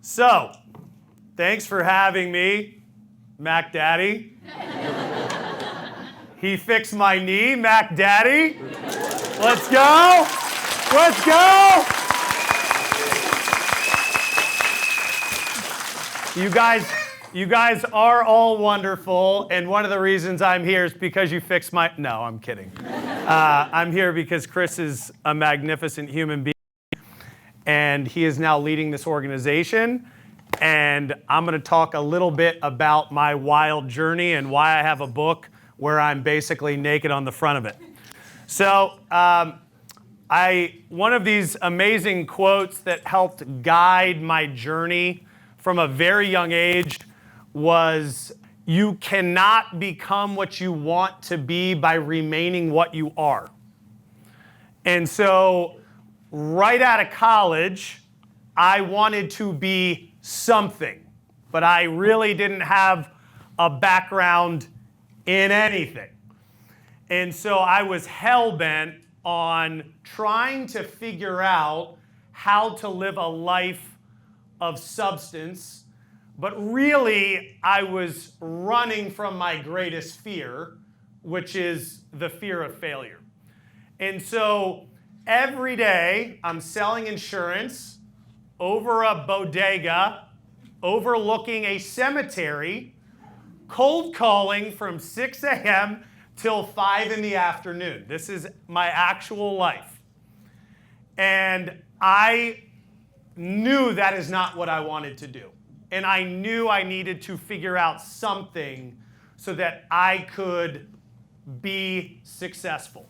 So, thanks for having me, Mac Daddy. He fixed my knee, Mac Daddy. Let's go. Let's go. You guys are all wonderful, and one of the reasons I'm here is because you fixed my... No, I'm kidding. I'm here because Chris is a magnificent human being, and he is now leading this organization, and I'm going to talk a little bit about my wild journey and why I have a book where I'm basically naked on the front of it. So one of these amazing quotes that helped guide my journey from a very young age was, you cannot become what you want to be by remaining what you are. And so right out of college, I wanted to be something, but I really didn't have a background in anything. And so I was hell-bent on trying to figure out how to live a life of substance, but really I was running from my greatest fear, which is the fear of failure. And so every day I'm selling insurance over a bodega, overlooking a cemetery, cold calling from 6 a.m. till 5 in the afternoon. This is my actual life. And I knew that is not what I wanted to do. And I knew I needed to figure out something so that I could be successful.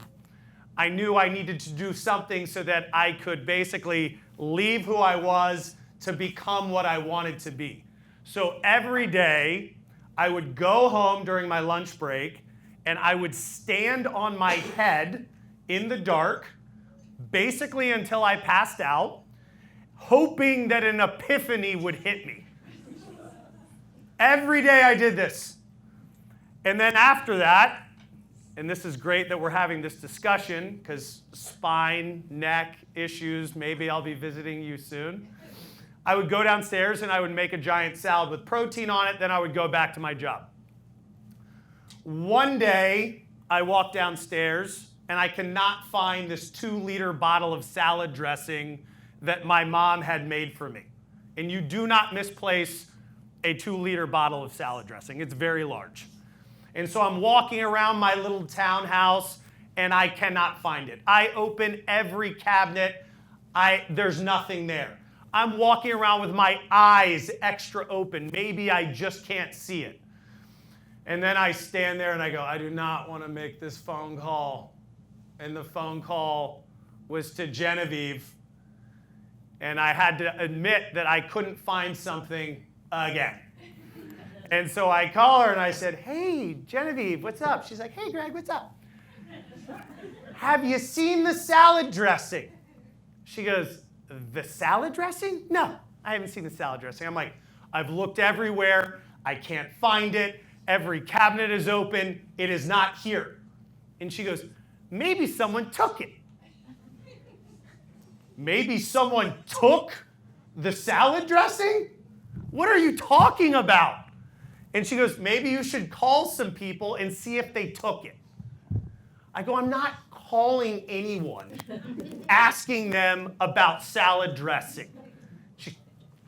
I knew I needed to do something so that I could basically leave who I was to become what I wanted to be. So every day, I would go home during my lunch break, and I would stand on my head in the dark, basically until I passed out, hoping that an epiphany would hit me. Every day I did this. And then after that, and this is great that we're having this discussion, because spine, neck issues, maybe I'll be visiting you soon. I would go downstairs and I would make a giant salad with protein on it, then I would go back to my job. One day, I walked downstairs and I cannot find this 2-liter bottle of salad dressing that my mom had made for me. And you do not misplace a 2-liter bottle of salad dressing. It's very large. And so I'm walking around my little townhouse and I cannot find it. I open every cabinet. There's nothing there. I'm walking around with my eyes extra open. Maybe I just can't see it. And then I stand there and I go, I do not want to make this phone call. And the phone call was to Genevieve. And I had to admit that I couldn't find something again. And so I call her and I said, hey, Genevieve, what's up? She's like, hey, Greg, what's up? Have you seen the salad dressing? She goes, the salad dressing? No, I haven't seen the salad dressing. I'm like, I've looked everywhere. I can't find it. Every cabinet is open. It is not here. And she goes, maybe someone took it. Maybe someone took the salad dressing? What are you talking about? And she goes, maybe you should call some people and see if they took it. I go, I'm not calling anyone, asking them about salad dressing.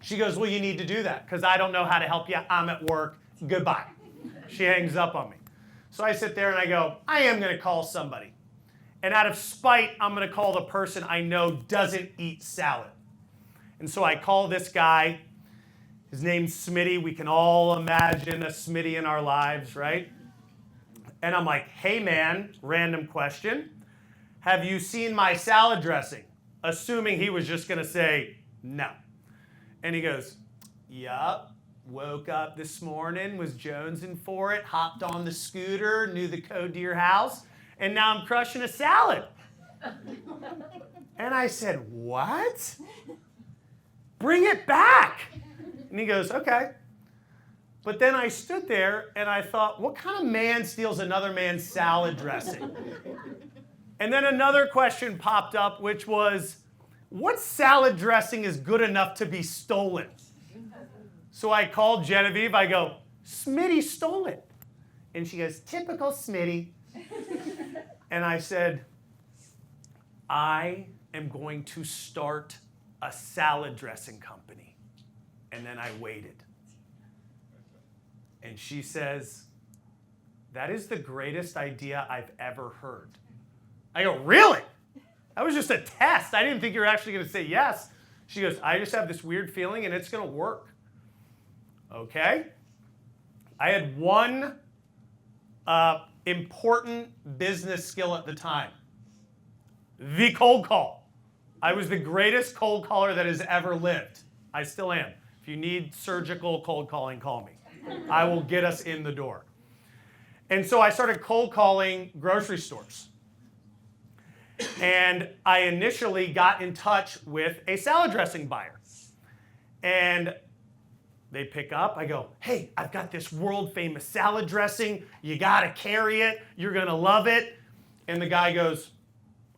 She goes, well, you need to do that because I don't know how to help you. I'm at work. Goodbye. She hangs up on me. So I sit there and I go, I am going to call somebody. And out of spite, I'm going to call the person I know doesn't eat salad. And so I call this guy. His name's Smitty. We can all imagine a Smitty in our lives, right? And I'm like, hey, man, random question. Have you seen my salad dressing? Assuming he was just going to say no. And he goes, yup. Woke up this morning, was jonesing for it, hopped on the scooter, knew the code to your house, and now I'm crushing a salad. And I said, what? Bring it back. And he goes, okay. But then I stood there and I thought, what kind of man steals another man's salad dressing? And then another question popped up, which was, what salad dressing is good enough to be stolen? So I called Genevieve. I go, Smitty stole it. And she goes, typical Smitty. And I said, I am going to start a salad dressing company. And then I waited. And she says, that is the greatest idea I've ever heard. I go, really? That was just a test. I didn't think you were actually going to say yes. She goes, I just have this weird feeling and it's going to work. Okay. I had one important business skill at the time. The cold call. I was the greatest cold caller that has ever lived. I still am. If you need surgical cold calling, call me. I will get us in the door. And so I started cold calling grocery stores. And I initially got in touch with a salad dressing buyer. And they pick up. I go, hey, I've got this world famous salad dressing. You got to carry it. You're going to love it. And the guy goes,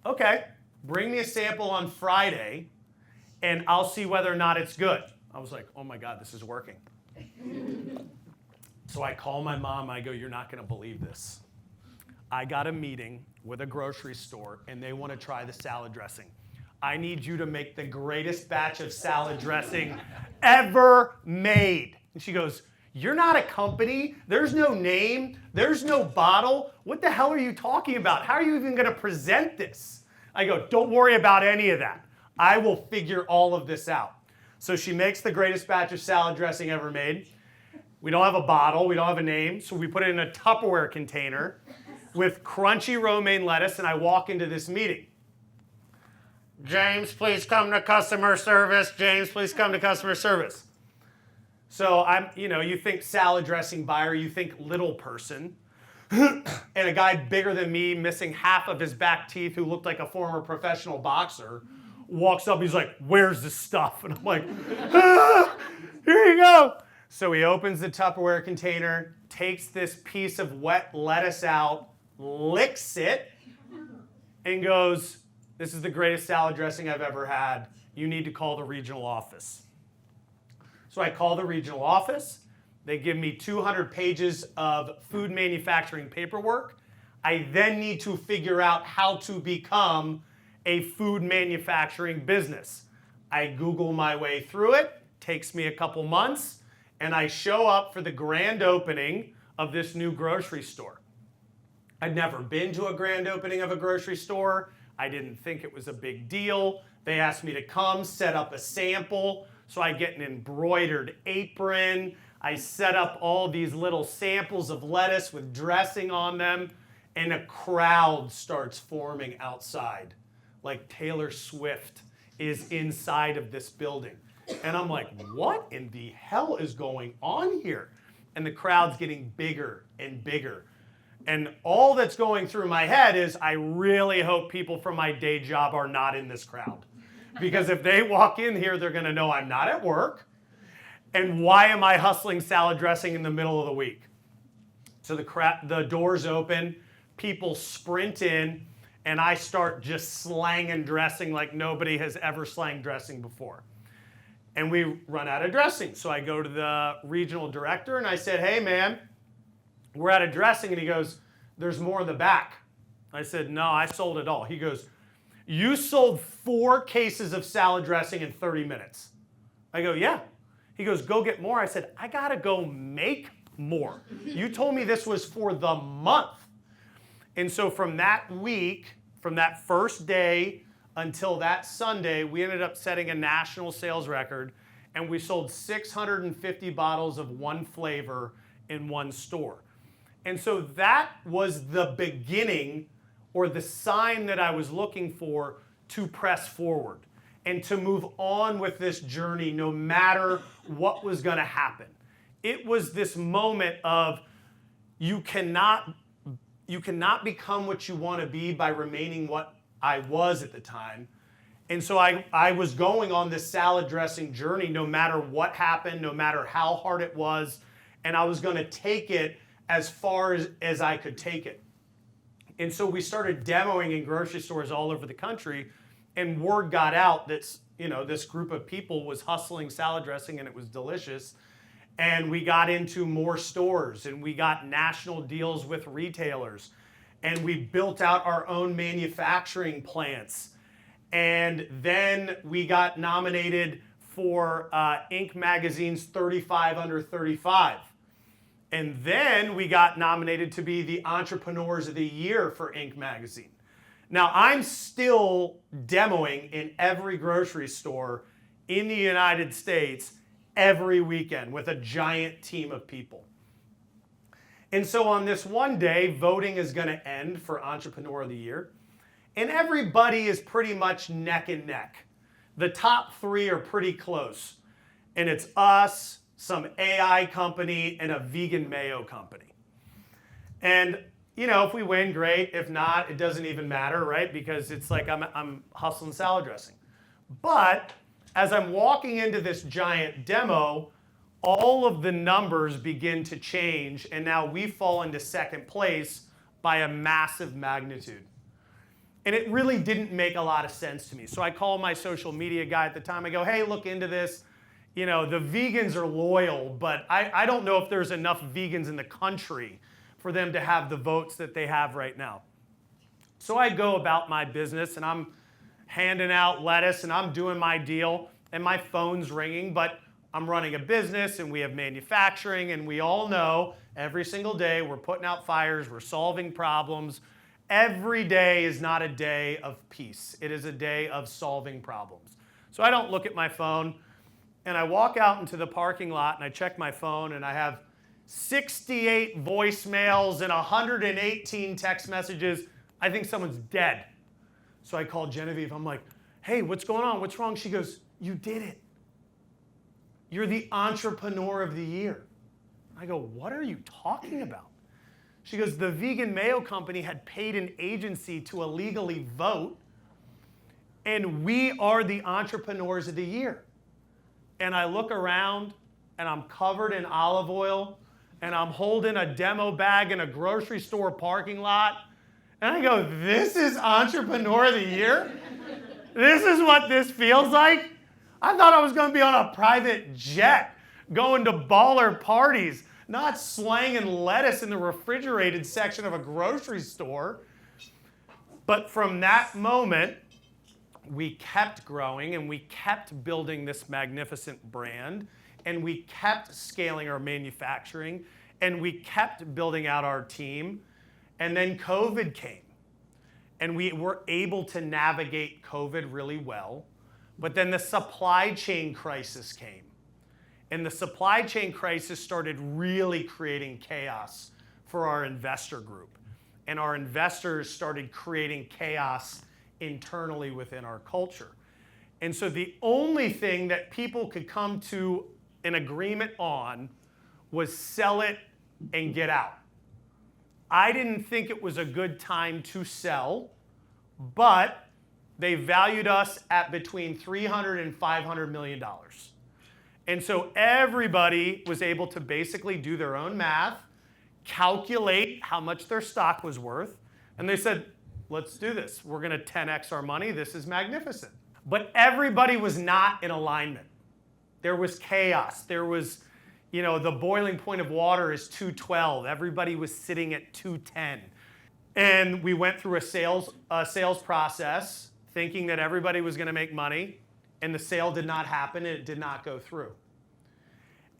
okay, bring me a sample on Friday and I'll see whether or not it's good. I was like, oh my God, this is working. So I call my mom. I go, you're not going to believe this. I got a meeting with a grocery store and they want to try the salad dressing. I need you to make the greatest batch of salad dressing ever made. And she goes, you're not a company. There's no name. There's no bottle. What the hell are you talking about? How are you even going to present this? I go, don't worry about any of that. I will figure all of this out. So she makes the greatest batch of salad dressing ever made. We don't have a bottle. We don't have a name. So we put it in a Tupperware container with crunchy romaine lettuce, and I walk into this meeting. James, please come to customer service. James, please come to customer service. So you think salad dressing buyer, you think little person. And a guy bigger than me, missing half of his back teeth, who looked like a former professional boxer, walks up. He's like, where's the stuff? And I'm like, here you go. So he opens the Tupperware container, takes this piece of wet lettuce out, licks it, and goes, this is the greatest salad dressing I've ever had. You need to call the regional office. So I call the regional office. They give me 200 pages of food manufacturing paperwork. I then need to figure out how to become a food manufacturing business. I Google my way through it. Takes me a couple months. And I show up for the grand opening of this new grocery store. I'd never been to a grand opening of a grocery store. I didn't think it was a big deal. They asked me to come, set up a sample. So I get an embroidered apron. I set up all these little samples of lettuce with dressing on them. And a crowd starts forming outside. Like Taylor Swift is inside of this building. And I'm like, what in the hell is going on here? And the crowd's getting bigger and bigger. And all that's going through my head is, I really hope people from my day job are not in this crowd. Because if they walk in here, they're going to know I'm not at work. And why am I hustling salad dressing in the middle of the week? So the doors open, people sprint in, and I start just slanging dressing like nobody has ever slanged dressing before. And we run out of dressing. So I go to the regional director and I said, hey man, we're out of dressing. And he goes, there's more in the back. I said, no, I sold it all. He goes, you sold 4 cases of salad dressing in 30 minutes. I go, yeah. He goes, go get more. I said, I gotta go make more. You told me this was for the month. And so from that week, from that first day until that Sunday, we ended up setting a national sales record, and we sold 650 bottles of one flavor in one store. And so that was the beginning, or the sign that I was looking for to press forward and to move on with this journey no matter what was going to happen. It was this moment of you cannot become what you want to be by remaining what I was at the time. And so I was going on this salad dressing journey no matter what happened, no matter how hard it was, and I was going to take it as far as I could take it. And so we started demoing in grocery stores all over the country, And word got out that, this group of people was hustling salad dressing and it was delicious. And we got into more stores and we got national deals with retailers. And we built out our own manufacturing plants. And then we got nominated for Inc. magazine's 35 Under 35. And then we got nominated to be the Entrepreneurs of the Year for Inc. magazine. Now, I'm still demoing in every grocery store in the United States every weekend with a giant team of people. And so on this one day, voting is going to end for Entrepreneur of the Year. And everybody is pretty much neck and neck. The top 3 are pretty close. And it's us, some AI company, and a vegan mayo company. And if we win, great. If not, it doesn't even matter, right? Because it's like I'm hustling salad dressing. But as I'm walking into this giant demo, all of the numbers begin to change, and now we fall into second place by a massive magnitude. And it really didn't make a lot of sense to me. So I call my social media guy at the time. I go, hey, look into this. The vegans are loyal, but I don't know if there's enough vegans in the country for them to have the votes that they have right now. So I go about my business and I'm handing out lettuce and I'm doing my deal and my phone's ringing, but I'm running a business and we have manufacturing and we all know every single day we're putting out fires, we're solving problems. Every day is not a day of peace. It is a day of solving problems. So I don't look at my phone and I walk out into the parking lot and I check my phone and I have 68 voicemails and 118 text messages. I think someone's dead. So I call Genevieve. I'm like, hey, what's going on? What's wrong? She goes, you did it. You're the Entrepreneur of the Year. I go, what are you talking about? She goes, the vegan mayo company had paid an agency to illegally vote, and we are the Entrepreneurs of the Year. And I look around, and I'm covered in olive oil, and I'm holding a demo bag in a grocery store parking lot. And I go, this is Entrepreneur of the Year? This is what this feels like? I thought I was going to be on a private jet, going to baller parties, not slanging lettuce in the refrigerated section of a grocery store. But from that moment, we kept growing and we kept building this magnificent brand. And we kept scaling our manufacturing, and we kept building out our team. And then COVID came, and we were able to navigate COVID really well. But then the supply chain crisis came, and the supply chain crisis started really creating chaos for our investor group. And our investors started creating chaos internally within our culture. And so the only thing that people could come to an agreement on was sell it and get out. I didn't think it was a good time to sell, but they valued us at between $300 and $500 million. And so everybody was able to basically do their own math, calculate how much their stock was worth, and they said, let's do this. We're going to 10x our money. This is magnificent. But everybody was not in alignment. There was chaos. There was, the boiling point of water is 212. Everybody was sitting at 210. And we went through a sales process thinking that everybody was going to make money, and the sale did not happen, and it did not go through.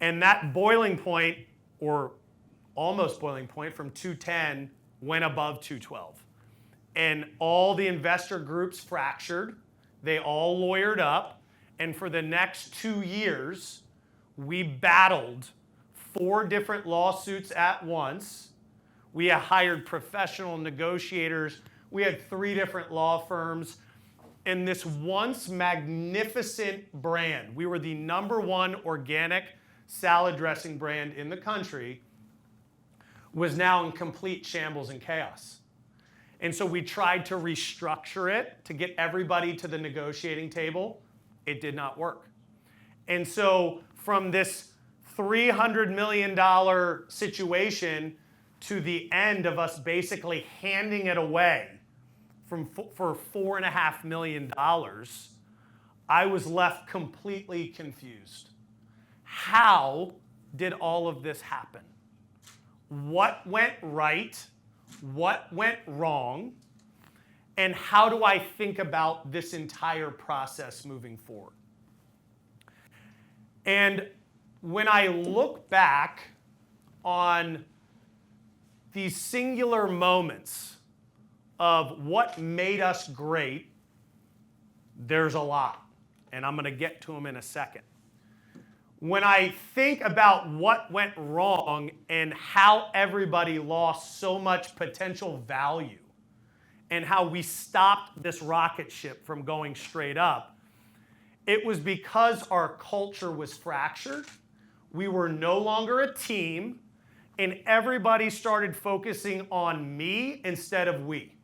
And that boiling point, or almost boiling point, from 210 went above 212. And all the investor groups fractured. They all lawyered up. And for the next 2 years, we battled 4 different lawsuits at once. We hired professional negotiators. We had 3 different law firms. And this once magnificent brand, we were the #1 organic salad dressing brand in the country, was now in complete shambles and chaos. And so we tried to restructure it to get everybody to the negotiating table. It did not work. And so from this $300 million situation to the end of us basically handing it away for $4.5 million, I was left completely confused. How did all of this happen? What went right? What went wrong? And how do I think about this entire process moving forward? And when I look back on these singular moments of what made us great, there's a lot. And I'm going to get to them in a second. When I think about what went wrong and how everybody lost so much potential value and how we stopped this rocket ship from going straight up, it was because our culture was fractured. We were no longer a team, and everybody started focusing on me instead of we.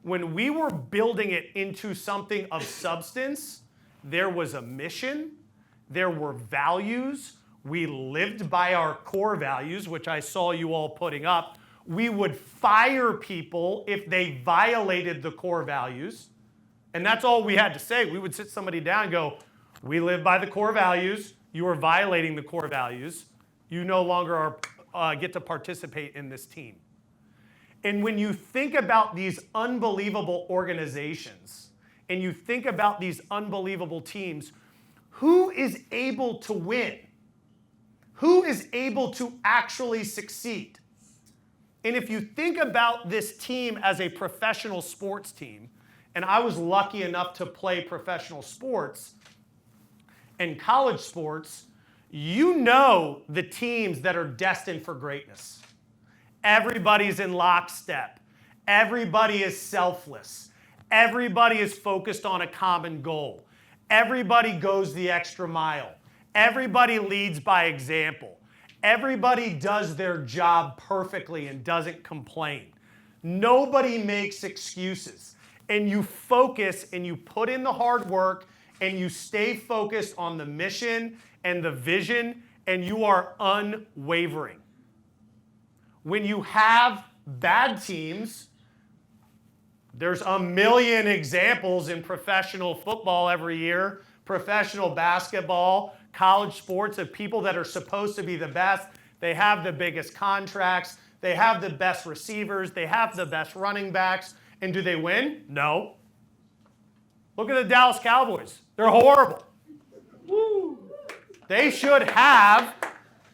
When we were building it into something of substance, there was a mission, there were values, we lived by our core values, which I saw you all putting up. We would fire people if they violated the core values, and that's all we had to say. We would sit somebody down and go, we live by the core values, you are violating the core values, you no longer get to participate in this team. And when you think about these unbelievable organizations, and you think about these unbelievable teams, who is able to win? Who is able to actually succeed? And if you think about this team as a professional sports team, and I was lucky enough to play professional sports and college sports, you know the teams that are destined for greatness. Everybody's in lockstep. Everybody is selfless. Everybody is focused on a common goal. Everybody goes the extra mile. Everybody leads by example. Everybody does their job perfectly and doesn't complain. Nobody makes excuses. And you focus and you put in the hard work and you stay focused on the mission and the vision, and you are unwavering. When you have bad teams, there's a million examples in professional football every year, professional basketball, college sports of people that are supposed to be the best. They have the biggest contracts. They have the best receivers. They have the best running backs. And do they win? No. Look at the Dallas Cowboys. They're horrible. Woo. They should have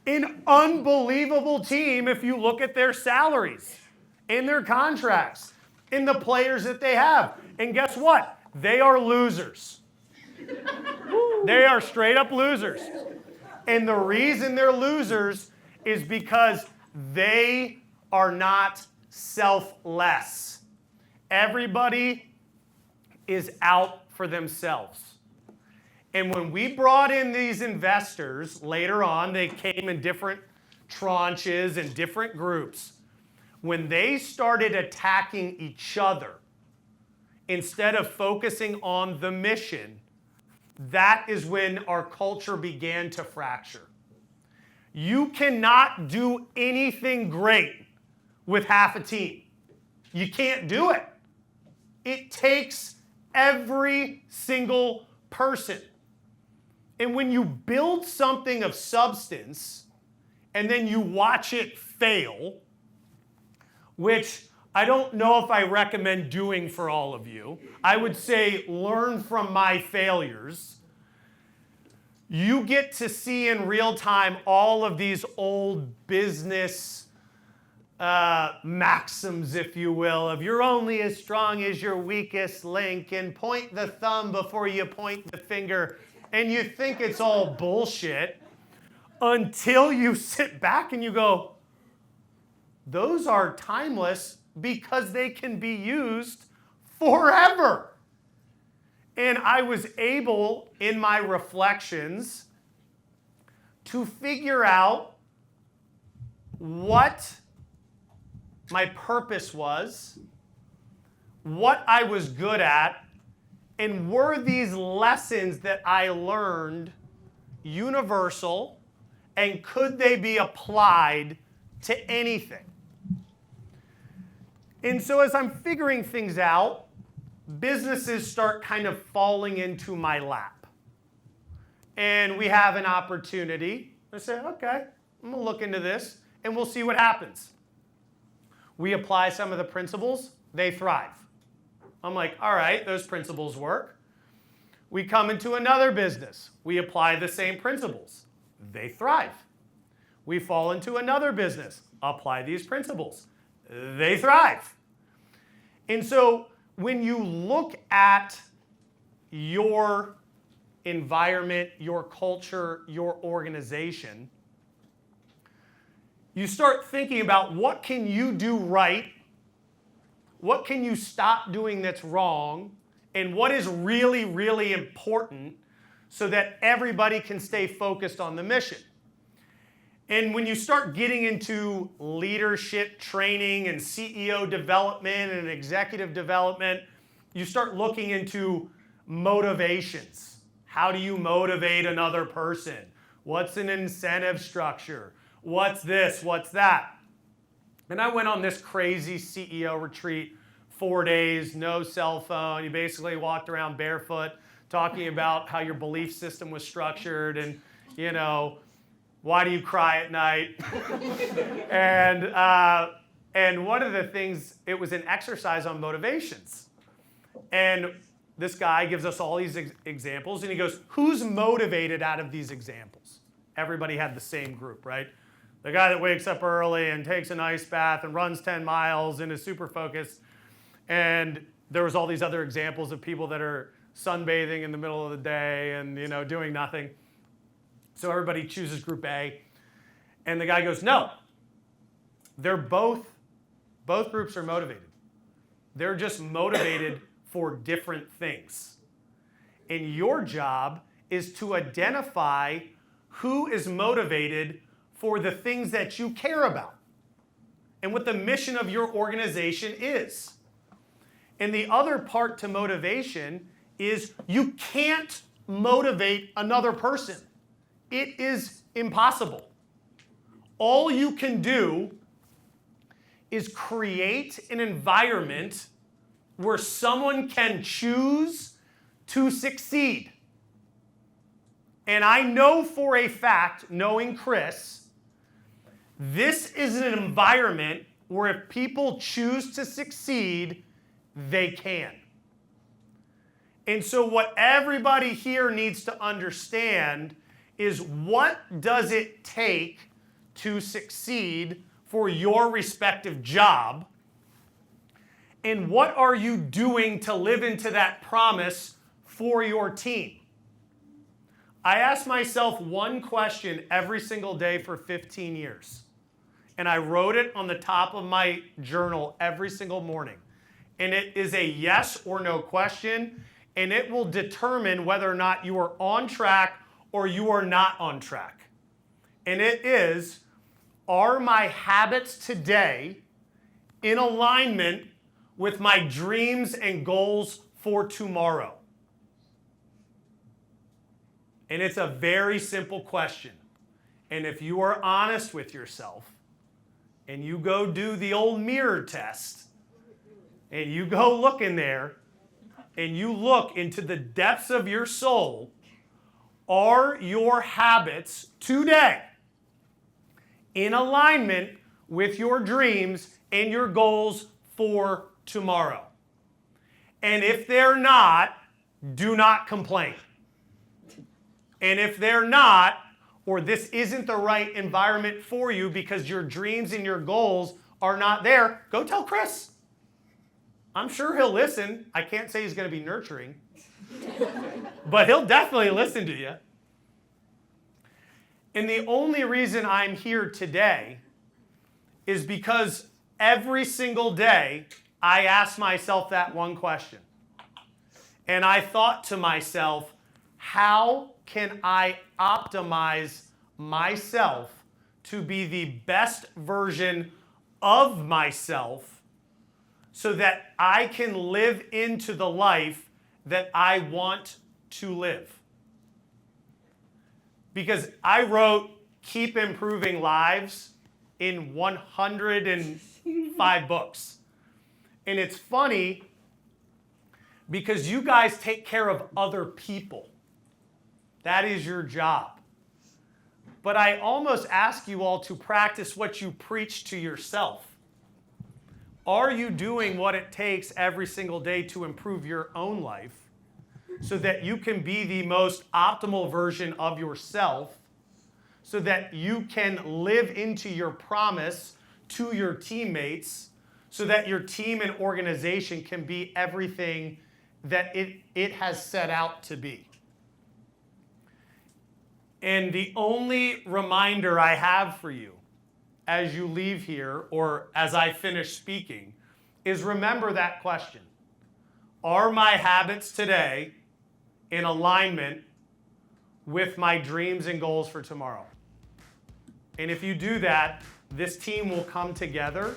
an unbelievable team if you look at their salaries and their contracts and the players that they have. And guess what? They are losers. They are straight up losers. And the reason they're losers is because they are not selfless. Everybody is out for themselves. And when we brought in these investors later on, they came in different tranches and different groups. When they started attacking each other instead of focusing on the mission, that is when our culture began to fracture. You cannot do anything great with half a team. You can't do it. It takes every single person. And when you build something of substance and then you watch it fail, which I don't know if I recommend doing for all of you, I would say learn from my failures. You get to see in real time all of these old business maxims, if you will, of you're only as strong as your weakest link, and point the thumb before you point the finger, and you think it's all bullshit until you sit back and you go, those are timeless because they can be used forever. And I was able, in my reflections, to figure out what my purpose was, what I was good at, and were these lessons that I learned universal, and could they be applied to anything? And so as I'm figuring things out, businesses start kind of falling into my lap. And we have an opportunity. I say, okay, I'm going to look into this, and we'll see what happens. We apply some of the principles. They thrive. I'm like, all right, those principles work. We come into another business. We apply the same principles. They thrive. We fall into another business. Apply these principles. They thrive. And so when you look at your environment, your culture, your organization, you start thinking about what can you do right, what can you stop doing that's wrong, and what is really, really important so that everybody can stay focused on the mission. And when you start getting into leadership training and CEO development and executive development, you start looking into motivations. How do you motivate another person? What's an incentive structure? What's this? What's that? And I went on this crazy CEO retreat, 4 days, no cell phone. You basically walked around barefoot talking about how your belief system was structured and, you know, why do you cry at night? And one of the things, it was an exercise on motivations. And this guy gives us all these examples, and he goes, who's motivated out of these examples? Everybody had the same group, right? The guy that wakes up early and takes an ice bath and runs 10 miles and is super focused. And there was all these other examples of people that are sunbathing in the middle of the day and, you know, doing nothing. So everybody chooses group A. And the guy goes, no. They're both groups are motivated. They're just motivated for different things. And your job is to identify who is motivated for the things that you care about and what the mission of your organization is. And the other part to motivation is you can't motivate another person. It is impossible. All you can do is create an environment where someone can choose to succeed. And I know for a fact, knowing Chris, this is an environment where if people choose to succeed, they can. And so what everybody here needs to understand is what does it take to succeed for your respective job? And what are you doing to live into that promise for your team? I ask myself one question every single day for 15 years. And I wrote it on the top of my journal every single morning. And it is a yes or no question, and it will determine whether or not you are on track or you are not on track. And it is, are my habits today in alignment with my dreams and goals for tomorrow? And it's a very simple question. And if you are honest with yourself, and you go do the old mirror test, and you go look in there, and you look into the depths of your soul, are your habits today in alignment with your dreams and your goals for tomorrow? And if they're not, do not complain. And if they're not, or this isn't the right environment for you because your dreams and your goals are not there, go tell Chris. I'm sure he'll listen. I can't say he's going to be nurturing, but he'll definitely listen to you. And the only reason I'm here today is because every single day I ask myself that one question. And I thought to myself, how can I optimize myself to be the best version of myself so that I can live into the life that I want to live? Because I wrote Keep Improving Lives in 105 books. And it's funny because you guys take care of other people. That is your job. But I almost ask you all to practice what you preach to yourself. Are you doing what it takes every single day to improve your own life so that you can be the most optimal version of yourself, so that you can live into your promise to your teammates, so that your team and organization can be everything that it has set out to be? And the only reminder I have for you as you leave here or as I finish speaking is remember that question. Are my habits today in alignment with my dreams and goals for tomorrow? And if you do that, this team will come together.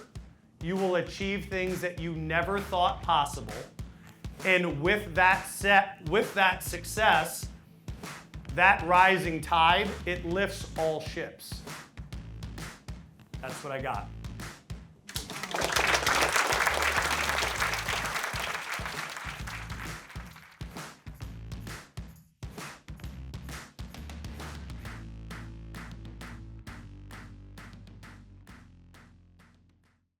You will achieve things that you never thought possible. And with that success, that rising tide, it lifts all ships. That's what I got.